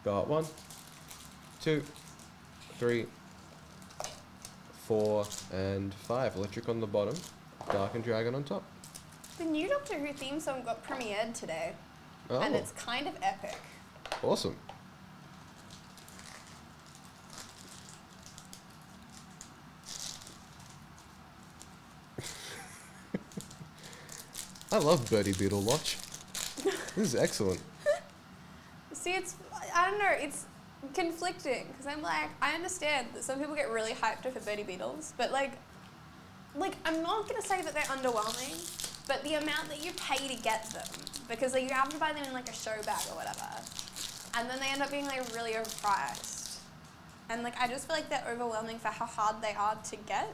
Got 1, 2, 3, 4, and 5. Electric on the bottom, Dark and Dragon on top. The new Doctor Who theme song got premiered today, and Oh, it's kind of epic. awesome. I love Birdie Beetle Watch. This is excellent. See, I don't know, it's conflicting, because I'm like, I understand that some people get really hyped over Birdie Beetles, but like, I'm not going to say that they're underwhelming, but the amount that you pay to get them, because like, you have to buy them in like a show bag or whatever, and then they end up being like really overpriced. And like, I just feel like they're overwhelming for how hard they are to get.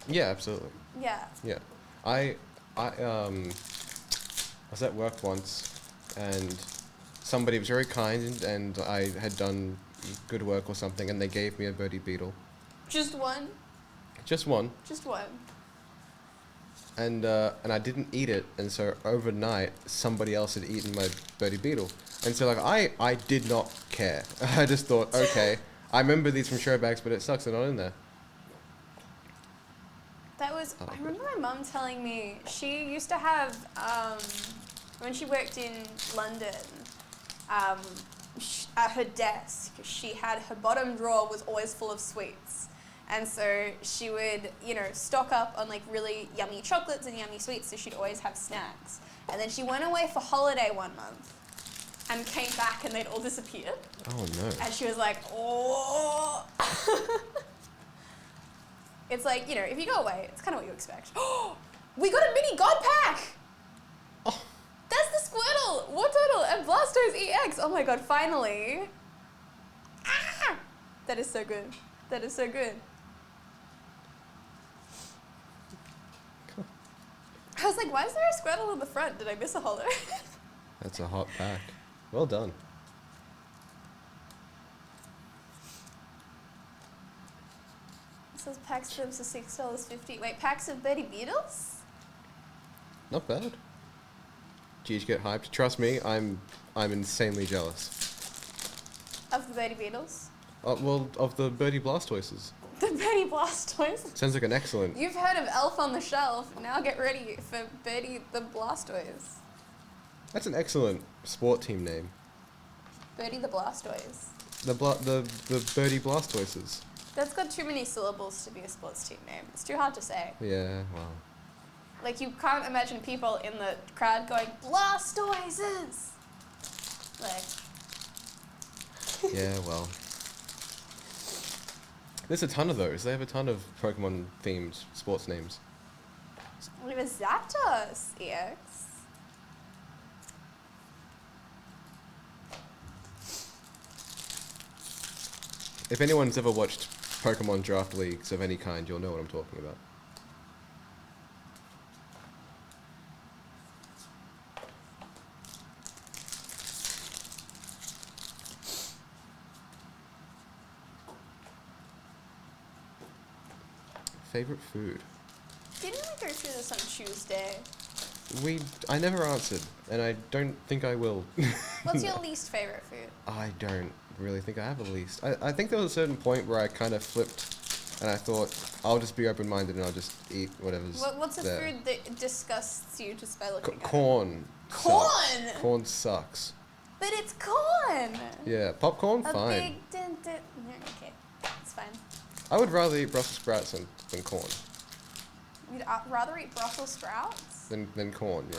Yeah, absolutely. Yeah. Yeah. I was at work once, and somebody was very kind, and I had done good work or something, and they gave me a Birdie Beetle. Just one? Just one. Just one. And I didn't eat it, and so overnight somebody else had eaten my Birdie Beetle, and so like I did not care. I just thought, okay, I remember these from show bags, but it sucks they're not in there. That was, Oh, I remember my mum telling me, she used to have, when she worked in London, at her desk, she had, her bottom drawer was always full of sweets. And so she would, you know, stock up on like really yummy chocolates and yummy sweets, so she'd always have snacks. And then she went away for holiday one month and came back and they'd all disappeared. Oh no. And she was like, oh. It's like, you know, if you go away, it's kind of what you expect. We got a mini God Pack! Oh. That's the Squirtle, Wartortle, and Blastoise EX! Oh my god, finally! Ah! That is so good. That is so good. I was like, why is there a Squirtle on the front? Did I miss a holo? That's a hot pack. Well done. It says packs of them for $6.50. Wait, packs of Birdie Beetles? Not bad. Geez, get hyped. Trust me, I'm insanely jealous. Of the Birdie Beetles? Well, of the Birdie Blastoises. The Birdie Blastoise? Sounds like an excellent. You've heard of Elf on the Shelf. Now get ready for Birdie the Blastoise. That's an excellent sport team name. Birdie the Blastoise. The Birdie Blastoises. That's got too many syllables to be a sports team name. It's too hard to say. Yeah, well. Like, you can't imagine people in the crowd going, Blastoises! Like, Yeah, well. There's a ton of those. They have a ton of Pokemon-themed sports names. we have a Zapdos EX. If anyone's ever watched Pokemon draft leagues of any kind, you'll know what I'm talking about. Favorite food? Didn't we go through this on Tuesday? I never answered, and I don't think I will. What's your least favorite food? I don't really think I have a least. I think there was a certain point where I kind of flipped, and I thought, I'll just be open-minded and I'll just eat whatever's What's a there. food that disgusts you just by looking at it? Corn. Corn? Sucks. Corn sucks. But it's corn! Yeah, popcorn, A fine. big no, okay, it's fine. I would rather eat Brussels sprouts than corn. You'd rather eat Brussels sprouts? Than corn, yeah.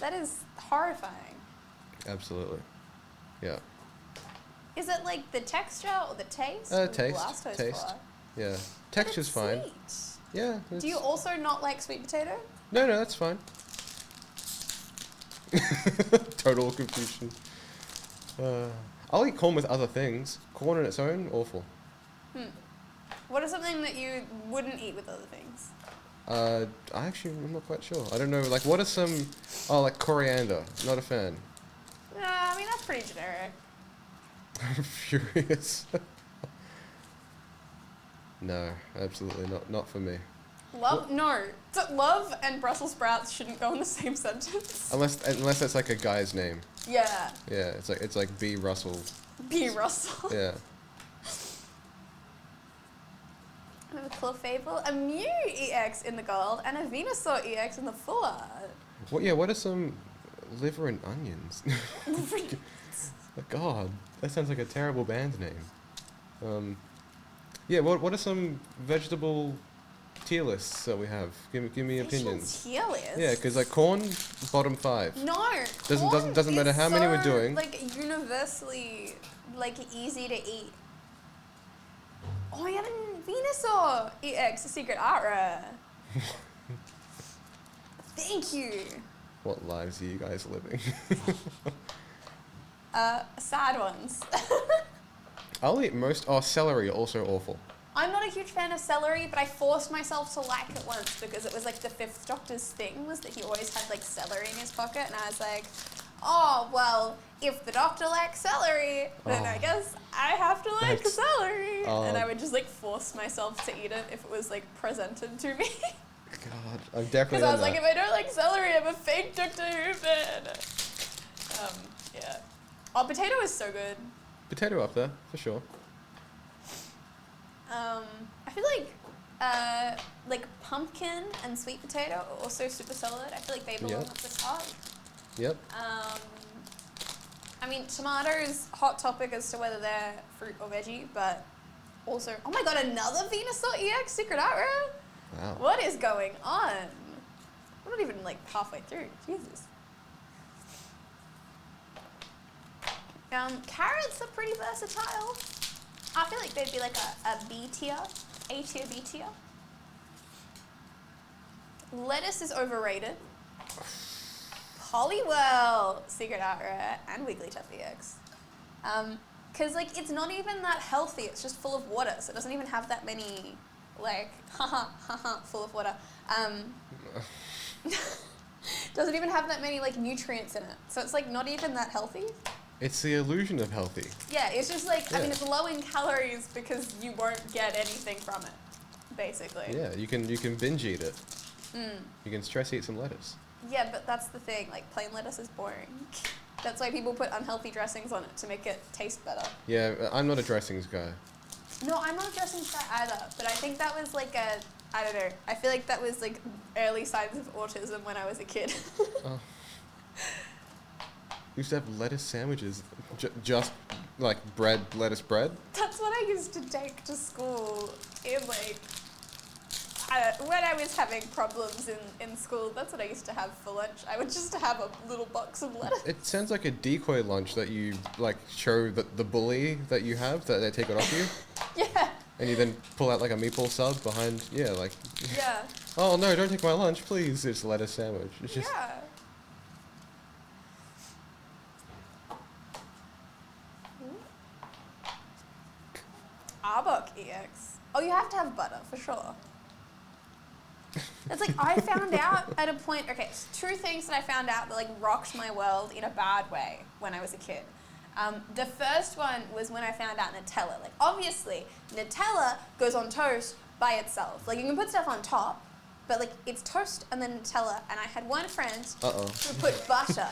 That is horrifying. Absolutely. Yeah. Is it like the texture or the taste? With Taste. Blastoise Taste. bar? Yeah. But Texture's it's fine. sweet. Yeah. Do you also not like sweet potato? No, that's fine. Total confusion. I'll eat corn with other things. Corn on its own, awful. What is something that you wouldn't eat with other things? I'm not quite sure. I don't know. Like, what are some? Oh, like coriander. Not a fan. I mean, that's pretty generic. I'm furious. No, absolutely not. Not for me. Love and Brussels sprouts shouldn't go in the same sentence. Unless that's like a guy's name. Yeah. Yeah, it's like B. Russell. B. Russell. Yeah. I have a Clefable, a Mew EX in the gold, and a Venusaur EX in the full art. What are some liver and onions? God, that sounds like a terrible band name. Yeah, what are some vegetable tier lists that we have? Give me opinions. Tier list? Yeah, because like corn, bottom 5. No. Doesn't matter how many we're doing. Like universally, like easy to eat. Oh, I have a Venusaur EX, a secret art rare. Thank you. What lives are you guys living? Sad ones. I'll eat most. Oh, celery, also awful. I'm not a huge fan of celery, but I forced myself to like it once because it was like the Fifth Doctor's thing was that he always had like celery in his pocket, and I was like, oh, well, if the Doctor likes celery, then I guess I have to like celery. And I would just like force myself to eat it if it was like presented to me. God, I'm definitely. Because I was like, if I don't like celery, I'm a fake Doctor Who fan. Yeah. Oh, potato is so good. Potato up there, for sure. I feel like pumpkin and sweet potato are also super solid. I feel like they belong at the top. Yep. I mean, tomatoes, hot topic as to whether they're fruit or veggie, but also, oh my god, another Venusaur EX secret art rare? Wow. What is going on? I'm not even like halfway through. Jesus. Carrots are pretty versatile. I feel like they'd be like a B tier, A tier, B tier. Lettuce is overrated. Poliwhirl, secret art rare, and Wigglytuff EX. Cause like it's not even that healthy. It's just full of water, so it doesn't even have that many like full of water. Doesn't even have that many like nutrients in it, so it's like not even that healthy. It's the illusion of healthy. Yeah, it's just like, I mean, it's low in calories because you won't get anything from it, basically. Yeah, you can binge eat it. You can stress eat some lettuce. Yeah, but that's the thing, like plain lettuce is boring. That's why people put unhealthy dressings on it to make it taste better. Yeah, I'm not a dressings guy. No, I'm not a dressings guy either, but I think that was like I don't know, I feel like that was like early signs of autism when I was a kid. We used to have lettuce sandwiches, just like lettuce bread. That's what I used to take to school in like, when I was having problems in school, that's what I used to have for lunch. I would just have a little box of lettuce. It sounds like a decoy lunch that you like show the bully that you have, that they take it off you. Yeah. And you then pull out like a meatball sub behind, yeah. Oh no, don't take my lunch, please. It's a lettuce sandwich. It's just. Yeah. Arbok EX. Oh, you have to have butter, for sure. It's like, I found out at a point, okay, two things that I found out that like rocked my world in a bad way when I was a kid. The first one was when I found out Nutella. Like, obviously, Nutella goes on toast by itself. Like, you can put stuff on top, but like, it's toast and then Nutella. And I had one friend who put butter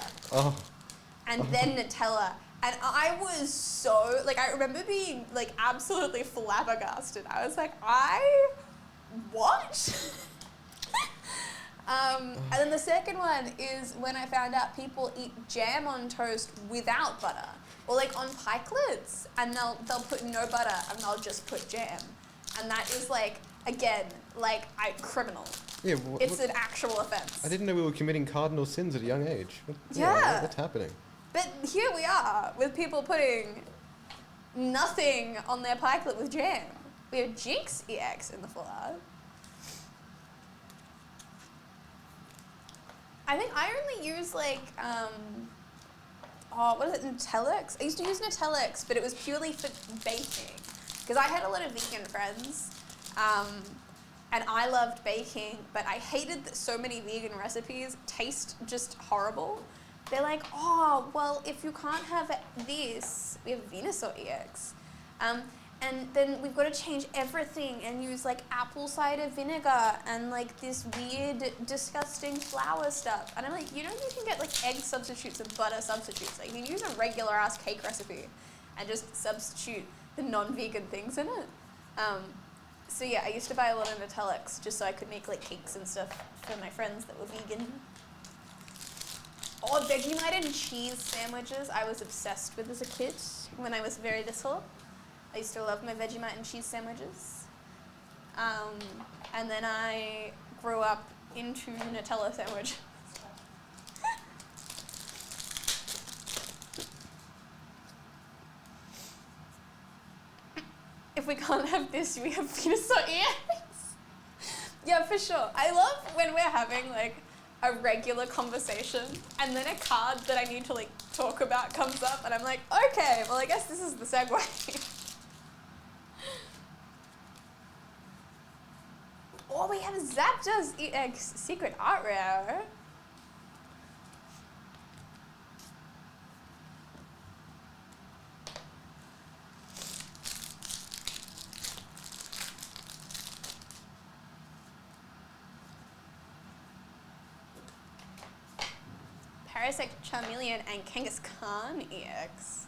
and then Nutella. And I was so, like, I remember being, like, absolutely flabbergasted. I was like, what? And then the second one is when I found out people eat jam on toast without butter. Or, like, on pikelets, and they'll put no butter, and they'll just put jam. And that is, like, again, like, criminal. Yeah, it's an actual offense. I didn't know we were committing cardinal sins at a young age. What's happening? But here we are, with people putting nothing on their pikelet with jam. We have Jinx EX in the full art. I think I only use like, what is it, Nutellix? I used to use Nutellix, but it was purely for baking. Because I had a lot of vegan friends, and I loved baking, but I hated that so many vegan recipes taste just horrible. They're like, oh, well, if you can't have this, we have Venusaur EX. And then we've got to change everything and use like apple cider vinegar and like this weird, disgusting flour stuff. And I'm like, you know, you can get like egg substitutes and butter substitutes. Like you can use a regular ass cake recipe and just substitute the non-vegan things in it. So yeah, I used to buy a lot of Nutellix just so I could make like cakes and stuff for my friends that were vegan. Oh, Vegemite and cheese sandwiches I was obsessed with as a kid when I was very little. I used to love my Vegemite and cheese sandwiches. And then I grew up into Nutella sandwiches. If we can't have this, we have Venusaur earrings. Yeah, for sure. I love when we're having like a regular conversation and then a card that I need to like talk about comes up and I'm like, okay, well I guess this is the segue. Oh, we have Zapdos EX Secret Art Rare. Parasect Charmeleon and Kangaskhan EX.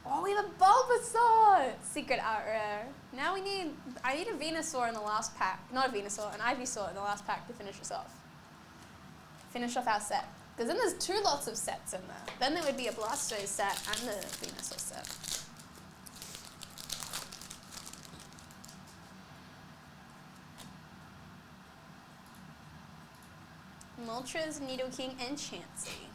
Oh, we have a Bulbasaur! Secret Art Rare. Now I need a Venusaur in the last pack. Not a Venusaur, an Ivysaur in the last pack to finish us off. Finish off our set. Because then there's 2 lots of sets in there. Then there would be a Blastoise set and the Venusaur set. Moltres, Nidoking, and Chansey.